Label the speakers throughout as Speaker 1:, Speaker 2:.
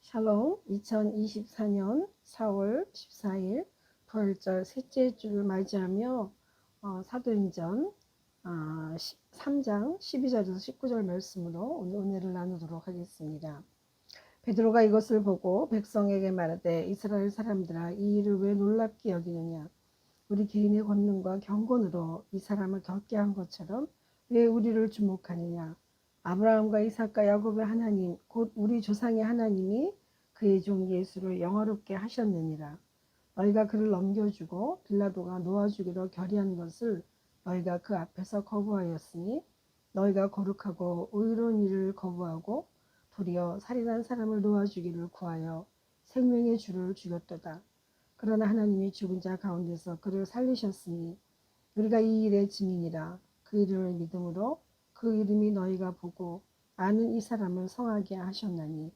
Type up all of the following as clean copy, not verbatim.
Speaker 1: 샬롬. 2024년 4월 14일 부활절 셋째 주를 맞이하며 사도행전 3장 12절에서 19절 말씀으로 오늘 은혜를 나누도록 하겠습니다. 베드로가 이것을 보고 백성에게 말하되 이스라엘 사람들아, 이 일을 왜 놀랍게 여기느냐? 우리 개인의 권능과 경건으로 이 사람을 겪게 한 것처럼 왜 우리를 주목하느냐? 아브라함과 이삭과 야곱의 하나님, 곧 우리 조상의 하나님이 그의 종 예수를 영화롭게 하셨느니라. 너희가 그를 넘겨주고 빌라도가 놓아주기로 결의한 것을 너희가 그 앞에서 거부하였으니, 너희가 거룩하고 의로운 일을 거부하고 도리어 살인한 사람을 놓아주기를 구하여 생명의 주를 죽였도다. 그러나 하나님이 죽은 자 가운데서 그를 살리셨으니 우리가 이 일의 증인이라. 그 이름을 믿음으로 그 이름이 너희가 보고 아는 이 사람을 성하게 하셨나니,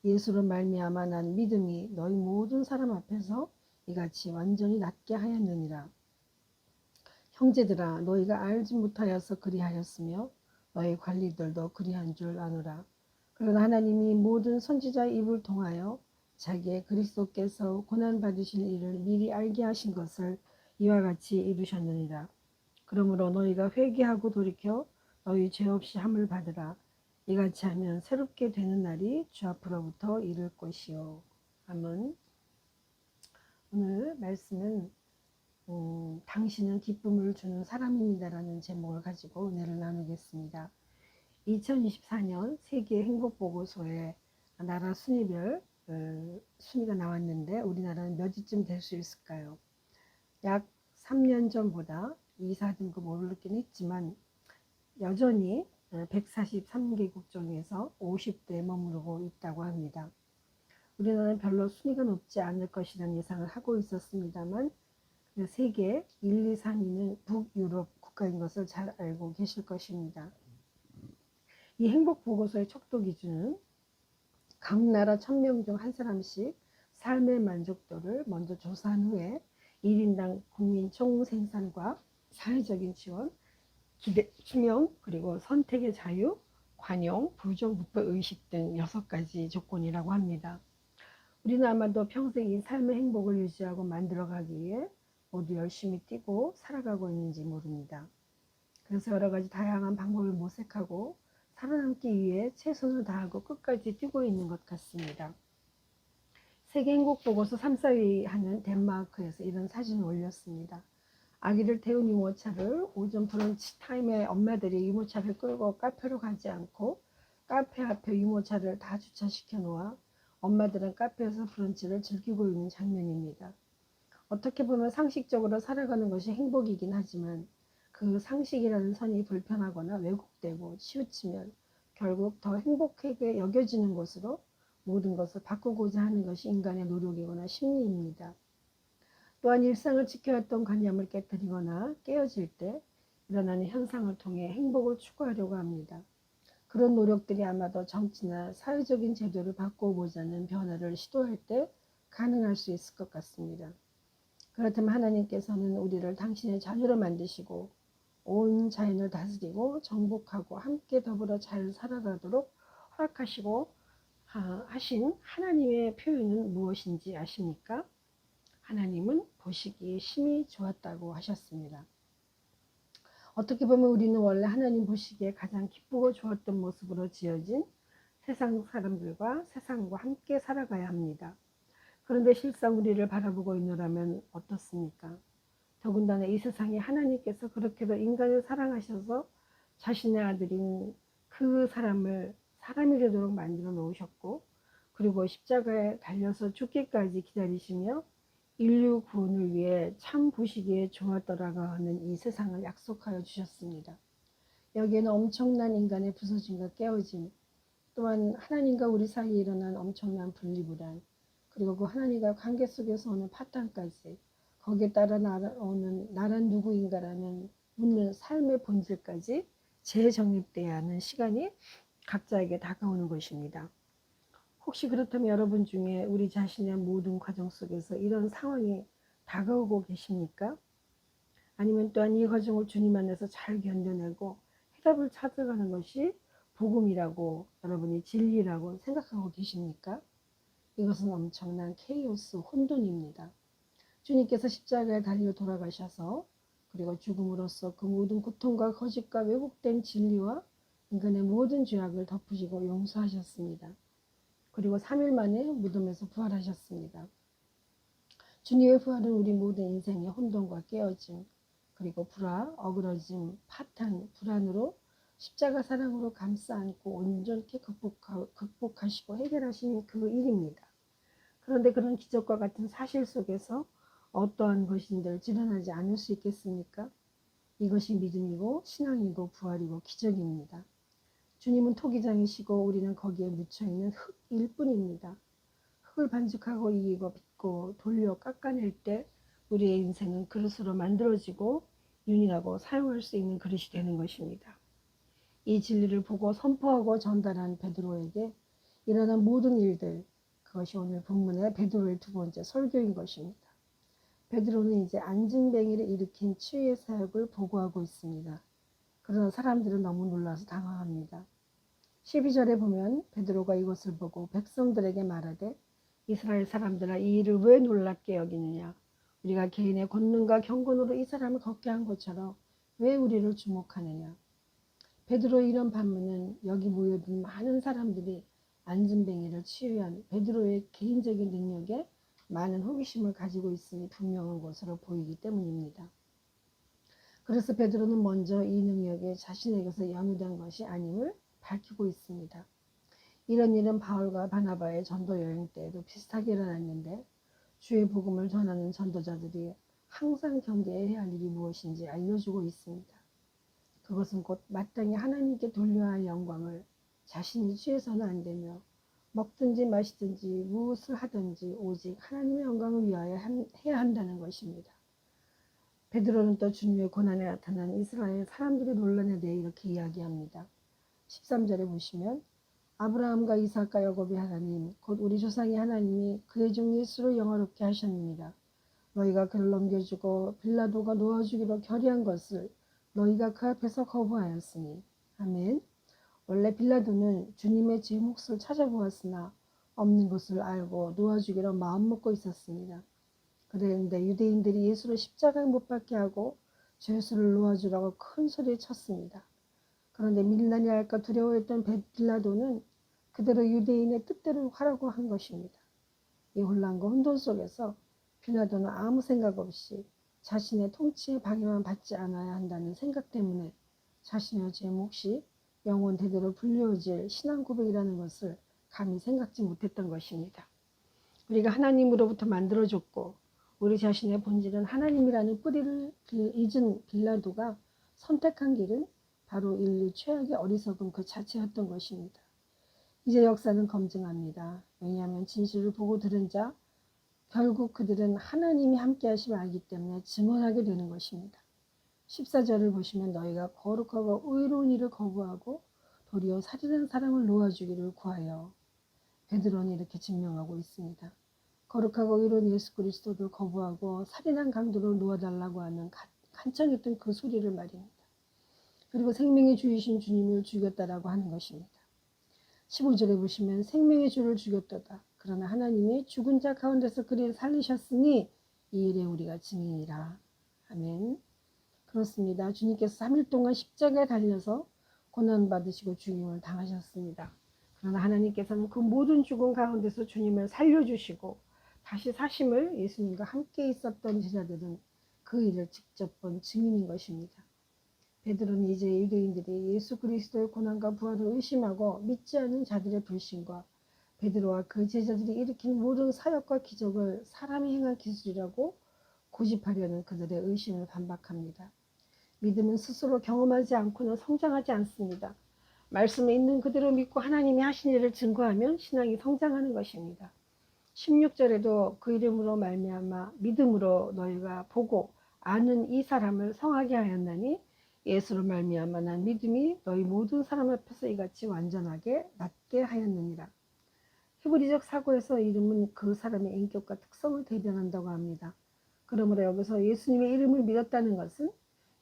Speaker 1: 예수로 말미암아 난 믿음이 너희 모든 사람 앞에서 이같이 완전히 낫게 하였느니라. 형제들아, 너희가 알지 못하여서 그리하였으며 너희 관리들도 그리한 줄 아노라. 그러나 하나님이 모든 선지자의 입을 통하여 자기의 그리스도께서 고난 받으실 일을 미리 알게 하신 것을 이와 같이 이루셨느니라. 그러므로 너희가 회개하고 돌이켜 너희 죄 없이 함을 받으라. 이같이 하면 새롭게 되는 날이 주 앞으로부터 이를 것이요. 아멘. 오늘 말씀은 당신은 기쁨을 주는 사람입니다라는 제목을 가지고 은혜를 나누겠습니다. 2024년 세계 행복보고서에 나라 순위별 순위가 나왔는데 우리나라는 몇 위쯤 될 수 있을까요? 약 3년 전보다 2, 4등급 오르긴 했지만 여전히 143개국 중에서 50대에 머무르고 있다고 합니다. 우리나라는 별로 순위가 높지 않을 것이라는 예상을 하고 있었습니다만 세계 1, 2, 3위는 북유럽 국가인 것을 잘 알고 계실 것입니다. 이 행복보고서의 척도 기준은 각 나라 1000명 중 한 사람씩 삶의 만족도를 먼저 조사한 후에 1인당 국민 총생산과 사회적인 지원, 기대, 수명, 그리고 선택의 자유, 관용, 부정부패의식 등 6가지 조건이라고 합니다. 우리는 아마도 평생 이 삶의 행복을 유지하고 만들어가기 위해 모두 열심히 뛰고 살아가고 있는지 모릅니다. 그래서 여러 가지 다양한 방법을 모색하고 살아남기 위해 최선을 다하고 끝까지 뛰고 있는 것 같습니다. 세계행복보고서 3, 4위 하는 덴마크에서 이런 사진을 올렸습니다. 아기를 태운 유모차를 오전 브런치 타임에 엄마들이 유모차를 끌고 카페로 가지 않고 카페 앞에 유모차를 다 주차시켜 놓아 엄마들은 카페에서 브런치를 즐기고 있는 장면입니다. 어떻게 보면 상식적으로 살아가는 것이 행복이긴 하지만 그 상식이라는 선이 불편하거나 왜곡되고 치우치면 결국 더 행복하게 여겨지는 것으로 모든 것을 바꾸고자 하는 것이 인간의 노력이거나 심리입니다. 또한 일상을 지켜왔던 관념을 깨뜨리거나 깨어질 때 일어나는 현상을 통해 행복을 추구하려고 합니다. 그런 노력들이 아마도 정치나 사회적인 제도를 바꿔보자는 변화를 시도할 때 가능할 수 있을 것 같습니다. 그렇다면 하나님께서는 우리를 당신의 자녀로 만드시고 온 자연을 다스리고 정복하고 함께 더불어 잘 살아가도록 허락하시고 하신 하나님의 표현은 무엇인지 아십니까? 하나님은 보시기에 심히 좋았다고 하셨습니다. 어떻게 보면 우리는 원래 하나님 보시기에 가장 기쁘고 좋았던 모습으로 지어진 세상 사람들과 세상과 함께 살아가야 합니다. 그런데 실상 우리를 바라보고 있노라면 어떻습니까? 더군다나 이 세상에 하나님께서 그렇게도 인간을 사랑하셔서 자신의 아들인 그 사람을 사람이 되도록 만들어 놓으셨고, 그리고 십자가에 달려서 죽기까지 기다리시며 인류 구원을 위해 참 보시기에 좋았더라고 하는 이 세상을 약속하여 주셨습니다. 여기에는 엄청난 인간의 부서짐과 깨어짐, 또한 하나님과 우리 사이에 일어난 엄청난 분리불안, 그리고 그 하나님과 관계 속에서 오는 파탄까지, 거기에 따라 오는 나란 누구인가라는 묻는 삶의 본질까지 재정립돼야 하는 시간이 각자에게 다가오는 것입니다. 혹시 그렇다면 여러분 중에 우리 자신의 모든 과정 속에서 이런 상황이 다가오고 계십니까? 아니면 또한 이 과정을 주님 안에서 잘 견뎌내고 해답을 찾아가는 것이 복음이라고, 여러분이 진리라고 생각하고 계십니까? 이것은 엄청난 케이오스, 혼돈입니다. 주님께서 십자가에 달려 돌아가셔서 그리고 죽음으로써 그 모든 고통과 거짓과 왜곡된 진리와 인간의 모든 죄악을 덮으시고 용서하셨습니다. 그리고 3일 만에 무덤에서 부활하셨습니다. 주님의 부활은 우리 모든 인생의 혼돈과 깨어짐, 그리고 불화, 어그러짐, 파탄, 불안으로 십자가 사랑으로 감싸 안고 온전히 극복하시고 해결하신 그 일입니다. 그런데 그런 기적과 같은 사실 속에서 어떠한 것인들 일어나지 않을 수 있겠습니까? 이것이 믿음이고 신앙이고 부활이고 기적입니다. 주님은 토기장이시고 우리는 거기에 묻혀있는 흙일 뿐입니다. 흙을 반죽하고 이기고 빚고 돌려 깎아낼 때 우리의 인생은 그릇으로 만들어지고 윤희하고 사용할 수 있는 그릇이 되는 것입니다. 이 진리를 보고 선포하고 전달한 베드로에게 일어난 모든 일들, 그것이 오늘 본문의 베드로의 두 번째 설교인 것입니다. 베드로는 이제 안진뱅이를 일으킨 치유의 사역을 보고하고 있습니다. 그러나 사람들은 너무 놀라서 당황합니다. 12절에 보면 베드로가 이것을 보고 백성들에게 말하되 이스라엘 사람들아 이 일을 왜 놀랍게 여기느냐. 우리가 개인의 권능과 경건으로 이 사람을 걷게 한 것처럼 왜 우리를 주목하느냐. 베드로의 이런 반문은 여기 모여든 많은 사람들이 안진뱅이를 치유한 베드로의 개인적인 능력에 많은 호기심을 가지고 있음이 분명한 것으로 보이기 때문입니다. 그래서 베드로는 먼저 이 능력에 자신에게서 연유된 것이 아님을 밝히고 있습니다. 이런 일은 바울과 바나바의 전도 여행 때에도 비슷하게 일어났는데 주의 복음을 전하는 전도자들이 항상 경계해야 할 일이 무엇인지 알려주고 있습니다. 그것은 곧 마땅히 하나님께 돌려야 할 영광을 자신이 취해서는 안 되며 먹든지 마시든지 무엇을 하든지 오직 하나님의 영광을 위하여 해야 한다는 것입니다. 베드로는 또 주님의 고난에 나타난 이스라엘 사람들의 논란에 대해 이렇게 이야기합니다. 13절에 보시면 아브라함과 이삭과 야곱의 하나님 곧 우리 조상의 하나님이 그의 종 예수를 영화롭게 하셨느니라. 너희가 그를 넘겨주고 빌라도가 놓아주기로 결의한 것을 너희가 그 앞에서 거부하였으니. 아멘. 원래 빌라도는 주님의 제 몫을 찾아보았으나 없는 것을 알고 놓아주기로 마음먹고 있었습니다. 그런데 유대인들이 예수를 십자가에 못 박게 하고 죄수를 놓아주라고 큰 소리를 쳤습니다. 그런데 밀란이 할까 두려워했던 빌라도는 그대로 유대인의 뜻대로 하라고 한 것입니다. 이 혼란과 혼돈 속에서 빌라도는 아무 생각 없이 자신의 통치의 방해만 받지 않아야 한다는 생각 때문에 자신의 죄 몫이 영원 대대로 불려질 신앙 고백이라는 것을 감히 생각지 못했던 것입니다. 우리가 하나님으로부터 만들어졌고 우리 자신의 본질은 하나님이라는 뿌리를 잊은 빌라도가 선택한 길은 바로 인류 최악의 어리석음 그 자체였던 것입니다. 이제 역사는 검증합니다. 왜냐하면 진실을 보고 들은 자 결국 그들은 하나님이 함께 하심을 알기 때문에 증언하게 되는 것입니다. 14절을 보시면 너희가 거룩하고 의로운 일을 거부하고 도리어 살인한 사람을 놓아주기를 구하여 베드로는 이렇게 증명하고 있습니다. 거룩하고 의로운 예수 그리스도를 거부하고 살인한 강도를 놓아달라고 하는 간청했던 그 소리를 말입니다. 그리고 생명의 주이신 주님을 죽였다라고 하는 것입니다. 15절에 보시면 생명의 주를 죽였도다. 그러나 하나님이 죽은 자 가운데서 그를 살리셨으니 이 일에 우리가 증인이라. 아멘. 그렇습니다. 주님께서 3일 동안 십자가에 달려서 고난받으시고 죽임을 당하셨습니다. 그러나 하나님께서는 그 모든 죽음 가운데서 주님을 살려주시고 다시 사심을 예수님과 함께 있었던 제자들은 그 일을 직접 본 증인인 것입니다. 베드로는 이제 유대인들이 예수 그리스도의 고난과 부활을 의심하고 믿지 않는 자들의 불신과 베드로와 그 제자들이 일으킨 모든 사역과 기적을 사람이 행한 기술이라고 고집하려는 그들의 의심을 반박합니다. 믿음은 스스로 경험하지 않고는 성장하지 않습니다. 말씀에 있는 그대로 믿고 하나님이 하신 일을 증거하면 신앙이 성장하는 것입니다. 16절에도 그 이름으로 말미암아 믿음으로 너희가 보고 아는 이 사람을 성하게 하였나니 예수로 말미암아 난 믿음이 너희 모든 사람 앞에서 이같이 완전하게 낫게 하였느니라. 히브리적 사고에서 이름은 그 사람의 인격과 특성을 대변한다고 합니다. 그러므로 여기서 예수님의 이름을 믿었다는 것은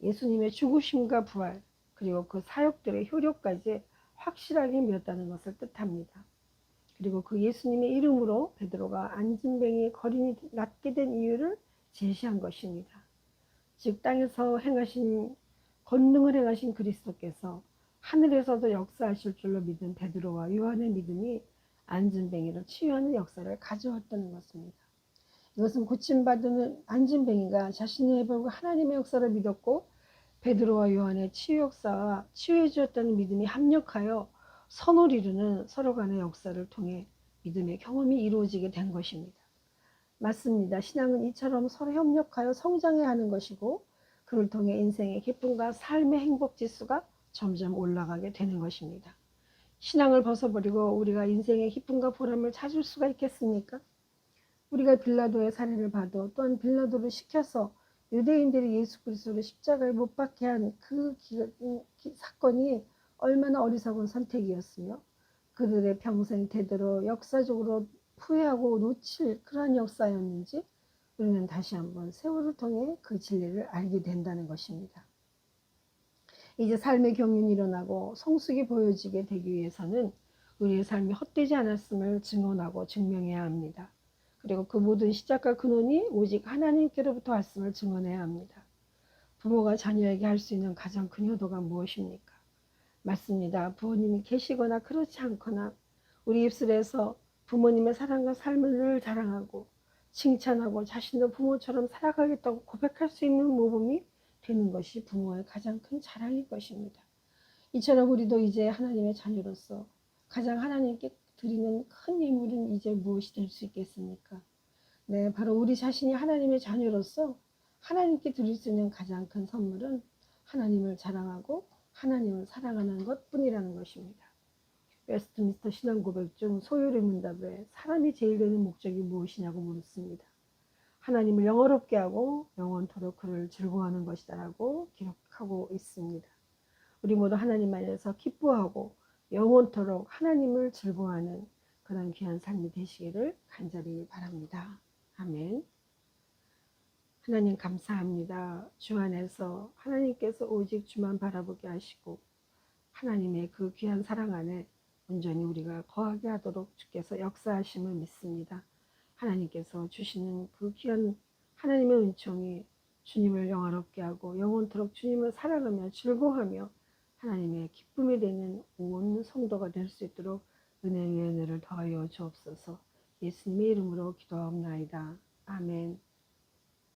Speaker 1: 예수님의 죽으심과 부활 그리고 그 사역들의 효력까지 확실하게 믿었다는 것을 뜻합니다. 그리고 그 예수님의 이름으로 베드로가 안진뱅이의 거린이 낫게 된 이유를 제시한 것입니다. 즉 땅에서 행하신 권능을 행하신 그리스도께서 하늘에서도 역사하실 줄로 믿은 베드로와 요한의 믿음이 안진뱅이를 치유하는 역사를 가져왔다는 것입니다. 이것은 고침받은 안진뱅이가 자신의 해보고 하나님의 역사를 믿었고 베드로와 요한의 치유 역사와 치유해 주었다는 믿음이 합력하여 선을 이루는 서로 간의 역사를 통해 믿음의 경험이 이루어지게 된 것입니다. 맞습니다. 신앙은 이처럼 서로 협력하여 성장해야 하는 것이고 그를 통해 인생의 기쁨과 삶의 행복 지수가 점점 올라가게 되는 것입니다. 신앙을 벗어버리고 우리가 인생의 기쁨과 보람을 찾을 수가 있겠습니까? 우리가 빌라도의 사례를 봐도 또한 빌라도를 시켜서 유대인들이 예수 그리스도를 십자가에 못 박게 한 그 사건이 얼마나 어리석은 선택이었으며 그들의 평생 대대로 역사적으로 후회하고 놓칠 그러한 역사였는지 우리는 다시 한번 세월을 통해 그 진리를 알게 된다는 것입니다. 이제 삶의 경륜이 일어나고 성숙이 보여지게 되기 위해서는 우리의 삶이 헛되지 않았음을 증언하고 증명해야 합니다. 그리고 그 모든 시작과 근원이 오직 하나님께로부터 왔음을 증언해야 합니다. 부모가 자녀에게 할 수 있는 가장 큰 효도가 무엇입니까? 맞습니다. 부모님이 계시거나 그렇지 않거나 우리 입술에서 부모님의 사랑과 삶을 늘 자랑하고 칭찬하고 자신도 부모처럼 살아가겠다고 고백할 수 있는 모범이 되는 것이 부모의 가장 큰 자랑일 것입니다. 이처럼 우리도 이제 하나님의 자녀로서 가장 하나님께 드리는 큰 예물은 이제 무엇이 될 수 있겠습니까? 네, 바로 우리 자신이 하나님의 자녀로서 하나님께 드릴 수 있는 가장 큰 선물은 하나님을 자랑하고 하나님을 사랑하는 것뿐이라는 것입니다. 웨스트민스터 신앙고백 중 소요리 문답에 사람이 제일 되는 목적이 무엇이냐고 물었습니다. 하나님을 영어롭게 하고 영원토록 그를 즐거워하는 것이다라고 기록하고 있습니다. 우리 모두 하나님 안에서 기뻐하고 영원토록 하나님을 즐거워하는 그런 귀한 삶이 되시기를 간절히 바랍니다. 아멘. 하나님 감사합니다. 주 안에서 하나님께서 오직 주만 바라보게 하시고 하나님의 그 귀한 사랑 안에 온전히 우리가 거하게 하도록 주께서 역사하심을 믿습니다. 하나님께서 주시는 그 귀한 하나님의 은총이 주님을 영화롭게 하고 영원토록 주님을 사랑하며 즐거워하며 하나님의 기쁨이 되는 온 성도가 될 수 있도록 은혜 위에 은혜를 더하여 주옵소서. 예수님의 이름으로 기도하옵나이다. 아멘.